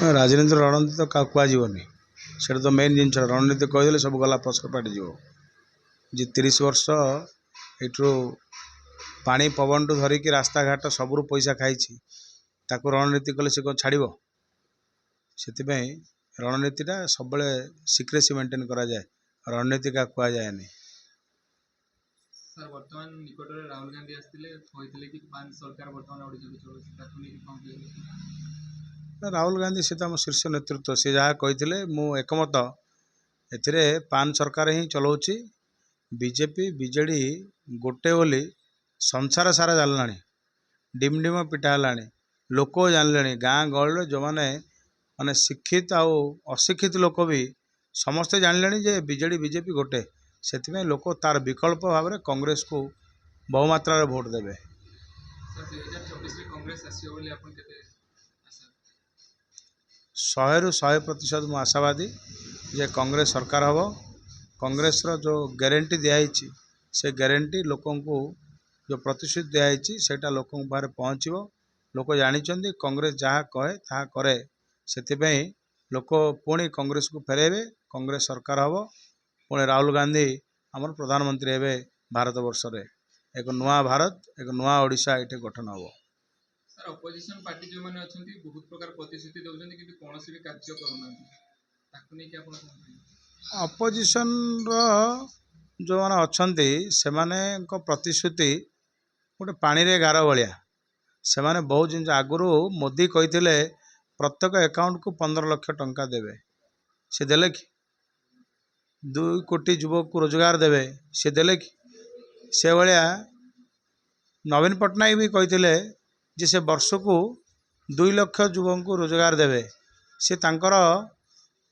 राजनीति रणनीति तो क्या कहुनि से तो मेन जिन रणनीति कहीदे सब गला पसर पाटिज जी 30 वर्ष यू पानी पवन टू धरिकी रास्ता घाट सबू पैसा खाई रणनीति कले से कौन छाड़ से रणनीतिटा सब सिक्रेसी मेंटेन करा जाए रणनीति क्या कहुए सर वर्तमान निकट में राहुल गांधी आसते कि पान सरकार वर्तमान ओडिशा चलो राहुल गांधी से आम शीर्ष नेतृत्व सी जहाँ कही मु एकमत ए पान सरकार ही चलाऊँगी बीजेपी बीजेडी गोटे बोली संसार सारा जानला डिम डिम पिटा लोक जानले गाँ गहल जो मैंने माने शिक्षित आउ अशिक्षित लोक भी समस्ते जानले जे बीजेडी बीजेपी गोटे से लोक तार विकल्प भाव में कांग्रेस को बहुमात्रा भोट देवे। 100% मु आशावादी जे कांग्रेस सरकार हम कांग्रेस जो गारंटी दिखाई से गारंटी लोक को जो प्रतिश्रुति दिखाई सेटा लोक पाखे पहुँचो लोक जानी कांग्रेस जहाँ कहे ता करे से लोक पुणी कांग्रेस को फेरेबे कांग्रेस सरकार हम पुणे राहुल गांधी आमर प्रधानमंत्री हे भारत वर्ष रे एक नुआ भारत एक नुआ ओडिशा ये गठन हम। सर अपोजिशन पार्टी जो मैंने अच्छी बहुत प्रकार प्रतिश्रुति दौरान कि कौन भी कार्य करूना अपोजिशन जो मैंने अच्छा से प्रतिश्रुति गोटे पानी रे गार भाया से माने बहुत जिन आगुरी मोदी कही प्रत्येक अकाउंट को 15 लाख टंका देवे से देले कि 2 कोटी युवक को रोजगार देवे से देले कि से भाया नवीन पट्टनायक भी कही जे से वर्ष को 2 लाख युवक को रोजगार देवे से तांकर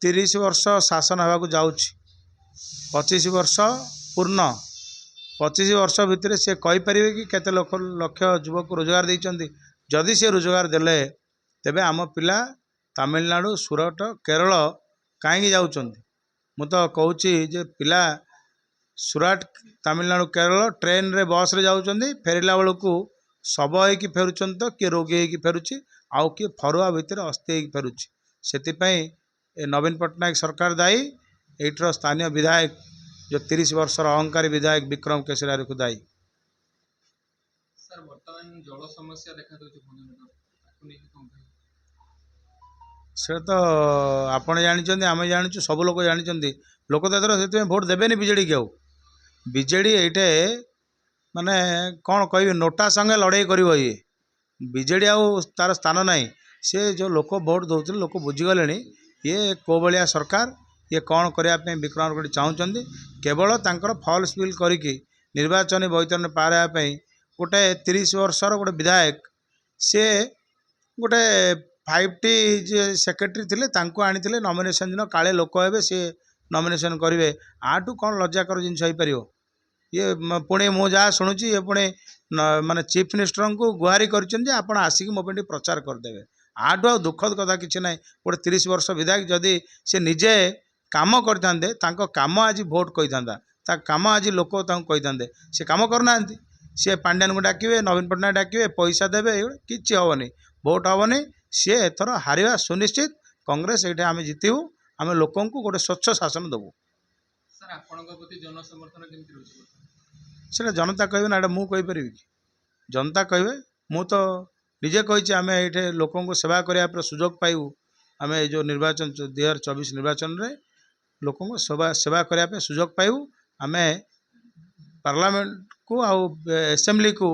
30 वर्ष शासन होगा जाऊँच 25 वर्ष पूर्ण 25 वर्ष भितर से कहीपर कि केते लक्ष युवक को रोजगार देइचंदी जदि से रोजगार देले तेबे आम पिला तमिलनाडु सूरत केरल कहीं जाउचंदी मु तो कहूँ जे पिला सूरत तमिलनाडु केरल ट्रेन रे बस रे जाउचंदी फेरिला बेलू को शब होगी फेरुचंद तो किए रोगी होगी फेरुची आउ किए फरुआ भितर अस्थि होगी फेरुची से नवीन पट्टनायक सरकार दायी एठर स्थानीय विधायक जो 30 वर्ष अहंकारी विधायक विक्रम केशरी को दायी। सर वर्तमान जल समस्या देखा से तो आपण जानी आम जानी सब लोग जानी लोक तो से भोट देवे बीजेडी के बीजेडी ये माने कौन कह नोटा संगे लड़ाई कर ये बीजेडी आउ तार स्थान ना से जो लोक भोट दौते लोक बुझीगले ये को भाया सरकार ये कौन करने विक्रम कोटी चाहूँगी केवल तांकर फॉल्स बिल करिकी निर्वाचन बैतरणी पार गोटे 30 वर्षर गोटे विधायक सी गोटे 5टी जे सेक्रेटरी थिले तांको आनी नॉमिनेशन दिन काले लोक हे सी नॉमिनेशन करेंगे आठू कौन लज्जाकर जिन हो ये पुणे मु जहाँ शुणुची ये पुणे माने चीफ मिनिस्टर को गुहारी कर आसिक मो पे प्रचार करदे आठू आ दुखद कथा कि ना गोटे 30 वर्ष विधायक जदि से निजे काम करते काम आज भोट कही था काम आज लोक कही था से कम करना सी पांड्यान को डाके नवीन पट्टनायक डाके पैसा देवे किसी हेनी भोट हेनी सी एथर हारिवा सुनिश्चित कांग्रेस ये आम जितबू आम लोक गोटे स्वच्छ शासन देवु। से जनता कहे ना मु कहीपर कि जनता कहे मु तो निजे कही आम ये लोक सेवा करने सुजोग पाइबू आम जो निर्वाचन 2024 निर्वाचन रे लोक सेवा करने सुजोग पाइबू आम पार्लियामेंट को आउ असेंबली को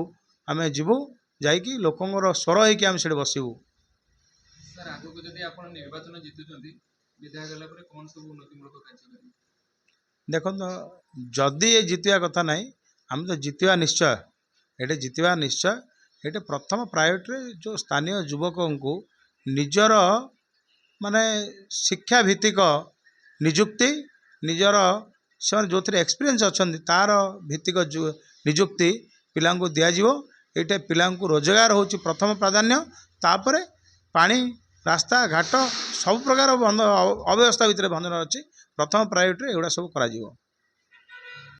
आम जीवु जाकि लोकंर स्वर होगी आम से बसबू। सर आगु को जदि आपण निर्वाचन जितुचंती विधायक गला पर कोन सब उन्नतिमूलक कार्य करें देखो जदि ये जितवा कथा ना आम तो जितवा निश्चय ये जितवा निश्चय ये प्रथम प्रायोरिटी जो स्थानीय युवक को निजर माने शिक्षा भित्तिक निजुक्ति निजर से जो एक्सपीरियंस अच्छा तार भित्तिक निजुक्ति पिला दिज्व ये पिला रोजगार हूँ प्रथम प्राधान्य तापर पानी रास्ता घाट सब प्रकार अव्यवस्था भितर बंधन अच्छी प्रथम प्रायोरिटी एगुड़ा सब करा।